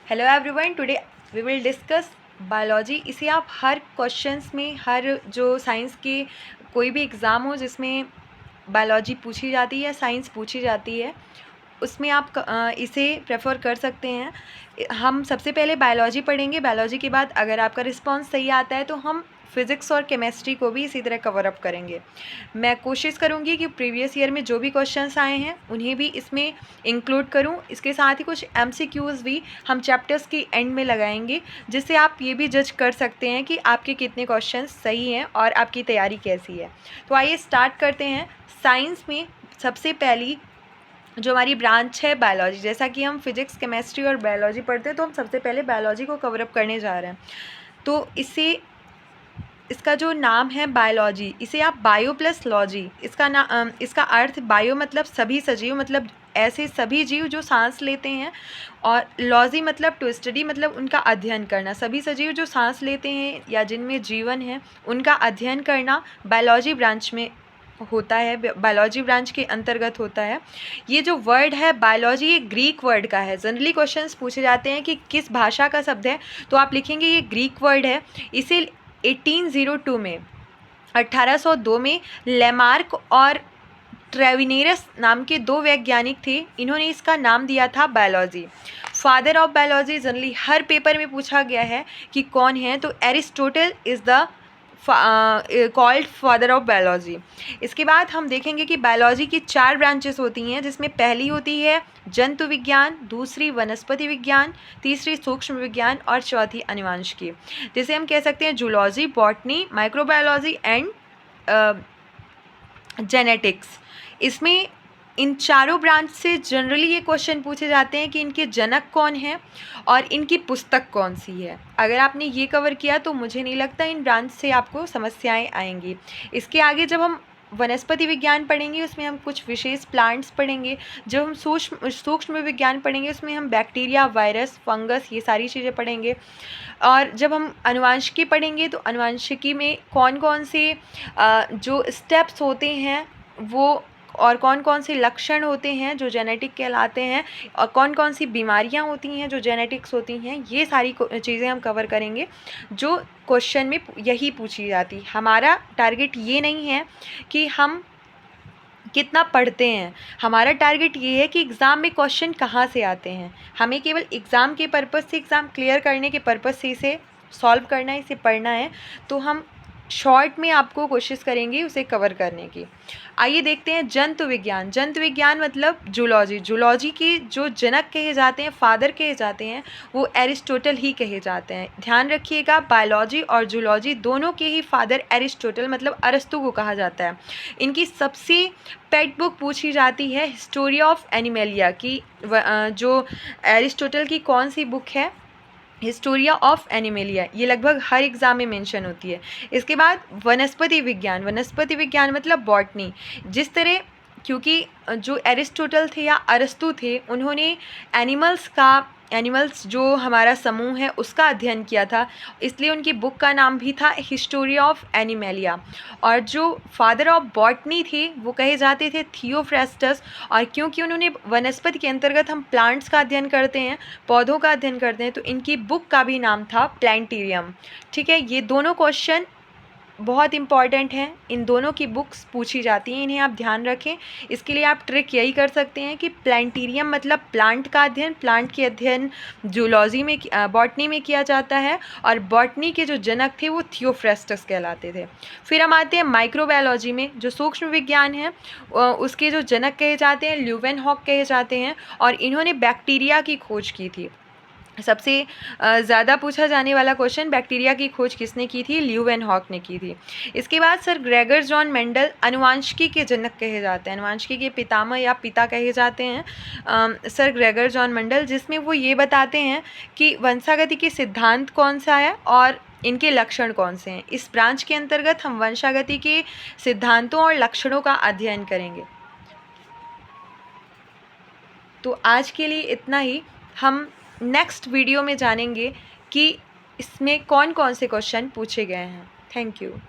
Hello everyone, today we will discuss biology. इसे आप हर questions में, हर जो साइंस के कोई भी एग्ज़ाम हो जिसमें बायोलॉजी पूछी जाती है या साइंस पूछी जाती है, उसमें आप इसे प्रेफर कर सकते हैं। हम सबसे पहले बायोलॉजी पढ़ेंगे। बायोलॉजी के बाद अगर आपका रिस्पांस सही आता है तो हम फिज़िक्स और केमिस्ट्री को भी इसी तरह कवर अप करेंगे। मैं कोशिश करूँगी कि प्रीवियस ईयर में जो भी क्वेश्चंस आए हैं उन्हें भी इसमें इंक्लूड करूँ। इसके साथ ही कुछ एमसीक्यूज़ भी हम चैप्टर्स के एंड में लगाएंगे, जिससे आप ये भी जज कर सकते हैं कि आपके कितने क्वेश्चंस सही हैं और आपकी तैयारी कैसी है। तो आइए स्टार्ट करते हैं। साइंस में सबसे पहली जो हमारी ब्रांच है बायोलॉजी। जैसा कि हम फिजिक्स, केमिस्ट्री और बायोलॉजी पढ़ते हैं, तो हम सबसे पहले बायोलॉजी को कवर अप करने जा रहे हैं। तो इसका जो नाम है बायोलॉजी, इसे आप बायो प्लस लॉजी, इसका अर्थ बायो मतलब सभी सजीव, मतलब ऐसे सभी जीव जो सांस लेते हैं, और लॉजी मतलब टू स्टडी, मतलब उनका अध्ययन करना। सभी सजीव जो सांस लेते हैं या जिनमें जीवन है उनका अध्ययन करना बायोलॉजी ब्रांच में होता है, बायोलॉजी ब्रांच के अंतर्गत होता है। ये जो वर्ड है बायोलॉजी, ये ग्रीक वर्ड का है। जनरली क्वेश्चंस पूछे जाते हैं कि किस भाषा का शब्द है, तो आप लिखेंगे ये ग्रीक वर्ड है। इसे 1802 में 1802 में लेमार्क और ट्रेविनेरस नाम के दो वैज्ञानिक थे, इन्होंने इसका नाम दिया था biology. Father of biology generally her paper में पूछा गया है कि कौन है, तो Aristotle is the called father of biology. इसके बाद हम देखेंगे कि बायोलॉजी की 4 ब्रांचेस होती हैं, जिसमें पहली होती है जंतु विज्ञान, दूसरी वनस्पति विज्ञान, तीसरी सूक्ष्म विज्ञान और चौथी अनुवांशिकी, जिसे हम कह सकते हैं zoology, botany, microbiology and genetics. इसमें इन चारों ब्रांच से जनरली ये क्वेश्चन पूछे जाते हैं कि इनके जनक कौन हैं और इनकी पुस्तक कौन सी है। अगर आपने ये कवर किया तो मुझे नहीं लगता इन ब्रांच से आपको समस्याएं आएंगी। इसके आगे जब हम वनस्पति विज्ञान पढ़ेंगे उसमें हम कुछ विशेष प्लांट्स पढ़ेंगे। जब हम सूक्ष्म विज्ञान पढ़ेंगे उसमें हम बैक्टीरिया, वायरस, फंगस, ये सारी चीज़ें पढ़ेंगे। और जब हम अनुवांशिकी पढ़ेंगे तो अनुवांशिकी में कौन कौन से जो स्टेप्स होते हैं वो, और कौन कौन से लक्षण होते हैं जो जेनेटिक कहलाते हैं, और कौन कौन सी बीमारियां होती हैं जो जेनेटिक्स होती हैं, ये सारी चीज़ें हम कवर करेंगे जो क्वेश्चन में यही पूछी जाती। हमारा टारगेट ये नहीं है कि हम कितना पढ़ते हैं, हमारा टारगेट ये है कि एग्ज़ाम में क्वेश्चन कहाँ से आते हैं। हमें केवल एग्ज़ाम के पर्पज़ से, एग्ज़ाम क्लियर करने के पर्पज़ से इसे सॉल्व करना है, इसे पढ़ना है। तो हम शॉर्ट में आपको कोशिश करेंगे उसे कवर करने की। आइए देखते हैं जंतु विज्ञान। जंतु विज्ञान मतलब जूलॉजी। जूलॉजी के जो जनक कहे जाते हैं, फादर कहे जाते हैं, वो एरिस्टोटल ही कहे जाते हैं। ध्यान रखिएगा, बायोलॉजी और जूलॉजी दोनों के ही फादर एरिस्टोटल मतलब अरस्तु को कहा जाता है। इनकी सबसे पेट बुक पूछी जाती है हिस्टोरी ऑफ एनिमेलिया की। जो एरिस्टोटल की कौन सी बुक है, हिस्टोरिया ऑफ एनिमेलिया, ये लगभग हर एग्ज़ाम में मेंशन होती है। इसके बाद वनस्पति विज्ञान। वनस्पति विज्ञान मतलब बॉटनी। जिस तरह, क्योंकि जो एरिस्टोटल थे या अरस्तु थे, उन्होंने एनिमल्स जो हमारा समूह है उसका अध्ययन किया था, इसलिए उनकी बुक का नाम भी था हिस्टोरिया ऑफ एनिमेलिया। और जो फादर ऑफ बॉटनी थे वो कहे जाते थे थियोफ्रेस्टस, और क्योंकि उन्होंने वनस्पति के अंतर्गत हम प्लांट्स का अध्ययन करते हैं, पौधों का अध्ययन करते हैं, तो इनकी बुक का भी नाम था प्लांटेरियम। ठीक है, ये दोनों क्वेश्चन बहुत इंपॉर्टेंट हैं, इन दोनों की बुक्स पूछी जाती हैं, इन्हें आप ध्यान रखें। इसके लिए आप ट्रिक यही कर सकते हैं कि प्लांटेरियम मतलब प्लांट का अध्ययन, प्लांट के अध्ययन जूलॉजी में, बॉटनी में किया जाता है, और बॉटनी के जो जनक थे वो थियोफ्रेस्टस कहलाते थे। फिर हम आते हैं माइक्रोबायोलॉजी में, जो सूक्ष्म विज्ञान है, उसके जो जनक कहे जाते हैं ल्यूवेनहॉक कहे जाते हैं, और इन्होंने बैक्टीरिया की खोज की थी। सबसे ज़्यादा पूछा जाने वाला क्वेश्चन, बैक्टीरिया की खोज किसने की थी, ल्यूवेनहॉक ने की थी। इसके बाद सर ग्रेगर जॉन मेंडल अनुवांशिकी के जनक कहे जाते हैं, अनुवांशिकी के पितामह या पिता कहे जाते हैं सर ग्रेगर जॉन मेंडल, जिसमें वो ये बताते हैं कि वंशागति के सिद्धांत कौन सा है और इनके लक्षण कौन से हैं। इस ब्रांच के अंतर्गत हम वंशागति के सिद्धांतों और लक्षणों का अध्ययन करेंगे। तो आज के लिए इतना ही। हम नेक्स्ट वीडियो में जानेंगे कि इसमें कौन कौन से क्वेश्चन पूछे गए हैं। Thank you.